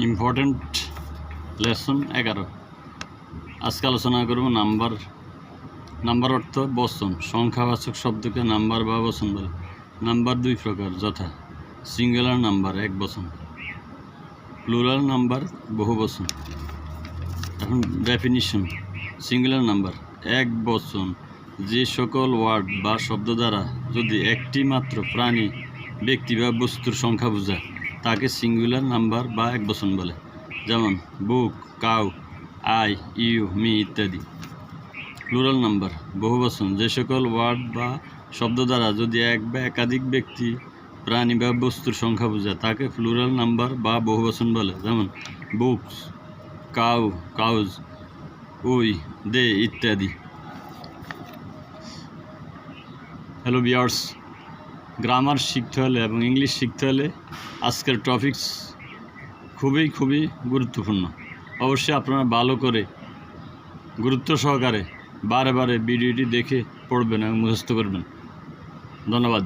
Important lesson 11। আজকে আলোচনা করব নাম্বার অর্থ বচন। সংখ্যাবাচক শব্দকে নাম্বার বা বচন বলে। নাম্বার দুই প্রকার, যথা সিঙ্গুলার নাম্বার এক বচন, প্লুরাল নাম্বার বহু বচন। এখন ডেফিনিশন। সিঙ্গুলার নাম্বার এক বচন যে সকল ওয়ার্ড বা শব্দ দ্বারা যদি একটি মাত্র প্রাণী, ব্যক্তি বা বস্তুর সংখ্যা বোঝায় তাকে সিঙ্গুলার নাম্বার বা এক বচন বলে। যেমন বুক, কাউ, আই, ইউ, মি ইত্যাদি। প্লুরাল নাম্বার বহু বচন যে সকল ওয়ার্ড বা শব্দ দ্বারা যদি এক বা একাধিক ব্যক্তি, প্রাণী বা বস্তুর সংখ্যা বোঝায় তাকে প্লুরাল নাম্বার বা বহু বচন বলে। যেমন বুকস, কাউ, কাউজ, উই, দে ইত্যাদি। হ্যালো ভিউয়ার্স, গ্রামার শিখতে হলে এবং ইংলিশ শিখতে হলে আজকের টপিকস খুবই গুরুত্বপূর্ণ। অবশ্যই আপনারা ভালো করে গুরুত্ব সহকারে বারে ভিডিওটি দেখে পড়বেন এবং মুখস্থ করবেন। ধন্যবাদ।